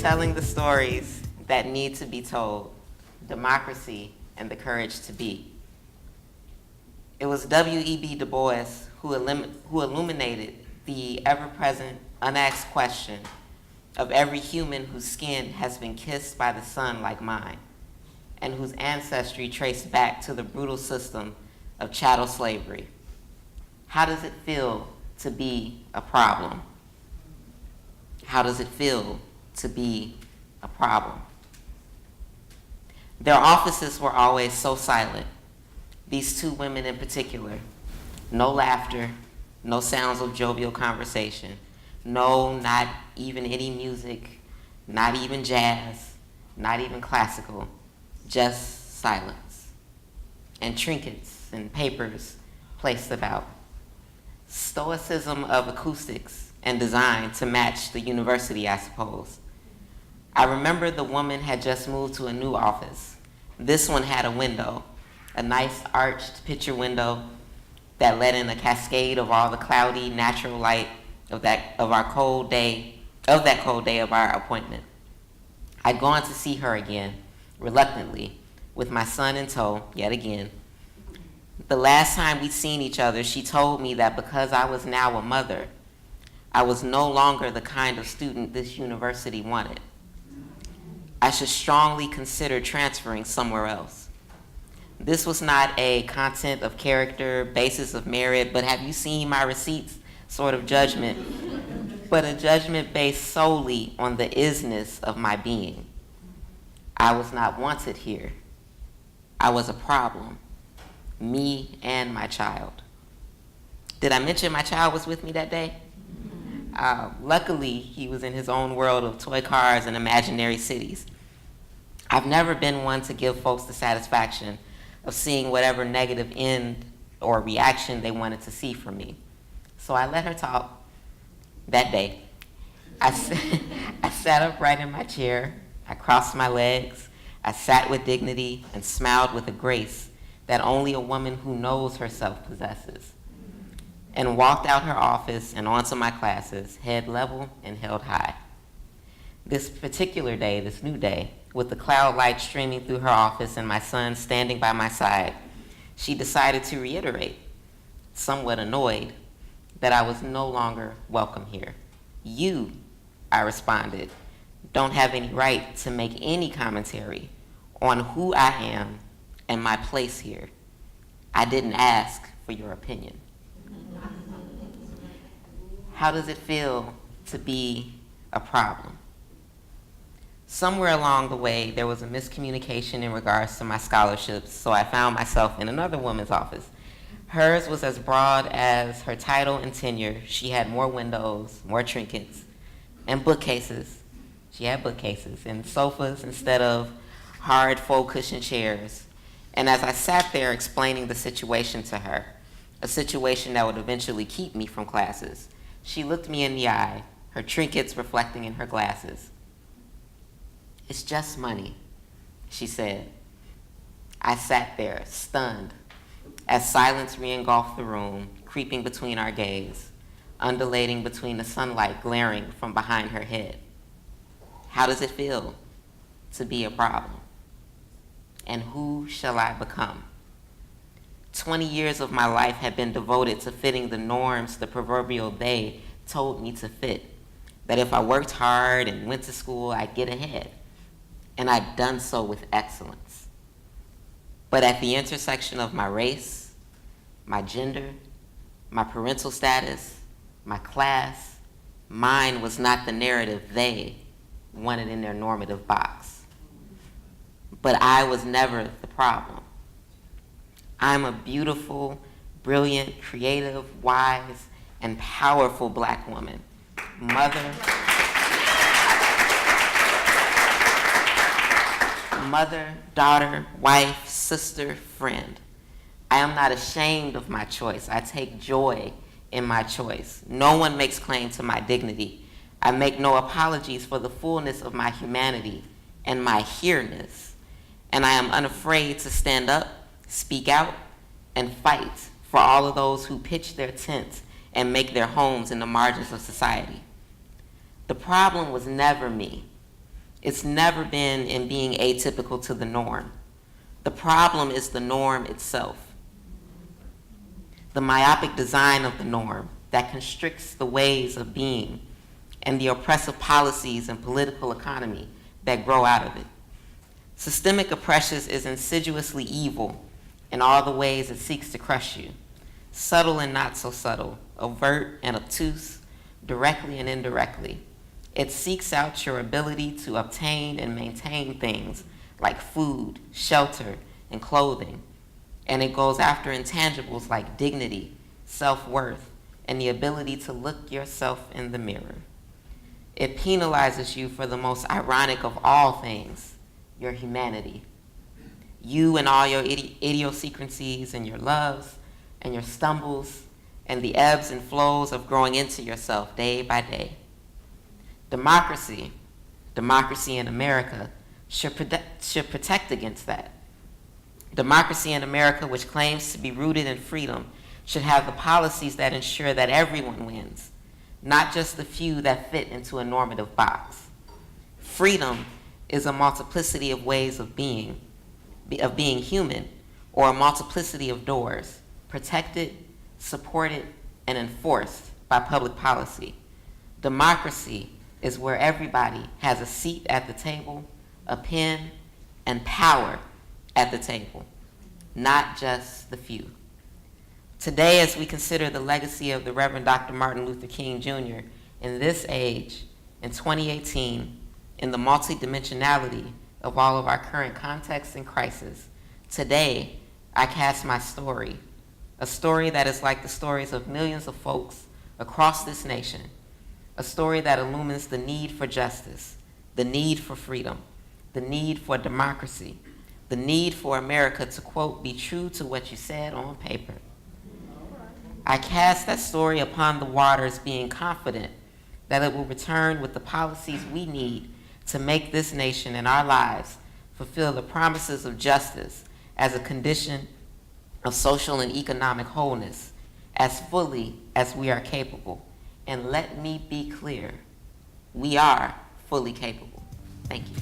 telling the stories that need to be told, democracy, and the courage to be. It was W.E.B. Du Bois who illuminated the ever-present, unasked question of every human whose skin has been kissed by the sun like mine, and whose ancestry traced back to the brutal system of chattel slavery. How does it feel to be a problem? How does it feel to be a problem? Their offices were always so silent, these two women in particular. No laughter, no sounds of jovial conversation, no, not even any music, not even jazz, not even classical, just silence. And trinkets and papers placed about. Stoicism of acoustics and design to match the university, I suppose. I remember the woman had just moved to a new office. This one had a window, a nice arched picture window that let in a cascade of all the cloudy natural light of that cold day of our appointment. I'd gone to see her again, reluctantly, with my son in tow, yet again. The last time we'd seen each other, she told me that because I was now a mother, I was no longer the kind of student this university wanted. I should strongly consider transferring somewhere else. This was not a content of character, basis of merit, but have you seen my receipts sort of judgment, but a judgment based solely on the isness of my being. I was not wanted here. I was a problem, me and my child. Did I mention my child was with me that day? Luckily, he was in his own world of toy cars and imaginary cities. I've never been one to give folks the satisfaction of seeing whatever negative end or reaction they wanted to see from me. So I let her talk that day. I sat upright in my chair, I crossed my legs, I sat with dignity and smiled with a grace that only a woman who knows herself possesses, and walked out her office and onto my classes, head level and held high. This particular day, this new day, with the cloud light streaming through her office and my son standing by my side, she decided to reiterate, somewhat annoyed, that I was no longer welcome here. You, I responded, don't have any right to make any commentary on who I am and my place here. I didn't ask for your opinion. How does it feel to be a problem? Somewhere along the way, there was a miscommunication in regards to my scholarships, so I found myself in another woman's office. Hers was as broad as her title and tenure. She had more windows, more trinkets, and bookcases. She had bookcases and sofas instead of hard faux cushion chairs. And as I sat there explaining the situation to her, a situation that would eventually keep me from classes, she looked me in the eye, her trinkets reflecting in her glasses. "It's just money," she said. I sat there, stunned, as silence re-engulfed the room, creeping between our gaze, undulating between the sunlight glaring from behind her head. How does it feel to be a problem? And who shall I become? 20 years of my life had been devoted to fitting the norms the proverbial they told me to fit, that if I worked hard and went to school, I'd get ahead. And I'd done so with excellence. But at the intersection of my race, my gender, my parental status, my class, mine was not the narrative they wanted in their normative box. But I was never the problem. I'm a beautiful, brilliant, creative, wise, and powerful Black woman, mother, daughter, wife, sister, friend. I am not ashamed of my choice. I take joy in my choice. No one makes claim to my dignity. I make no apologies for the fullness of my humanity and my here-ness. And I am unafraid to stand up, speak out, and fight for all of those who pitch their tents and make their homes in the margins of society. The problem was never me. It's never been in being atypical to the norm. The problem is the norm itself. The myopic design of the norm that constricts the ways of being and the oppressive policies and political economy that grow out of it. Systemic oppression is insidiously evil in all the ways it seeks to crush you, subtle and not so subtle, overt and obtuse, directly and indirectly. It seeks out your ability to obtain and maintain things like food, shelter, and clothing. And it goes after intangibles like dignity, self-worth, and the ability to look yourself in the mirror. It penalizes you for the most ironic of all things, your humanity. You and all your idiosyncrasies and your loves and your stumbles and the ebbs and flows of growing into yourself day by day. Democracy in America should protect against that. Democracy in America, which claims to be rooted in freedom, should have the policies that ensure that everyone wins, not just the few that fit into a normative box. Freedom is a multiplicity of ways of being human, or a multiplicity of doors, protected, supported, and enforced by public policy. Democracy is where everybody has a seat at the table, a pen, and power at the table, not just the few. Today, as we consider the legacy of the Reverend Dr. Martin Luther King Jr. in this age, in 2018, in the multidimensionality of all of our current contexts and crises, today, I cast my story, a story that is like the stories of millions of folks across this nation, a story that illumines the need for justice, the need for freedom, the need for democracy, the need for America to, quote, be true to what you said on paper. I cast that story upon the waters, being confident that it will return with the policies we need to make this nation and our lives fulfill the promises of justice as a condition of social and economic wholeness as fully as we are capable. And let me be clear, we are fully capable. Thank you.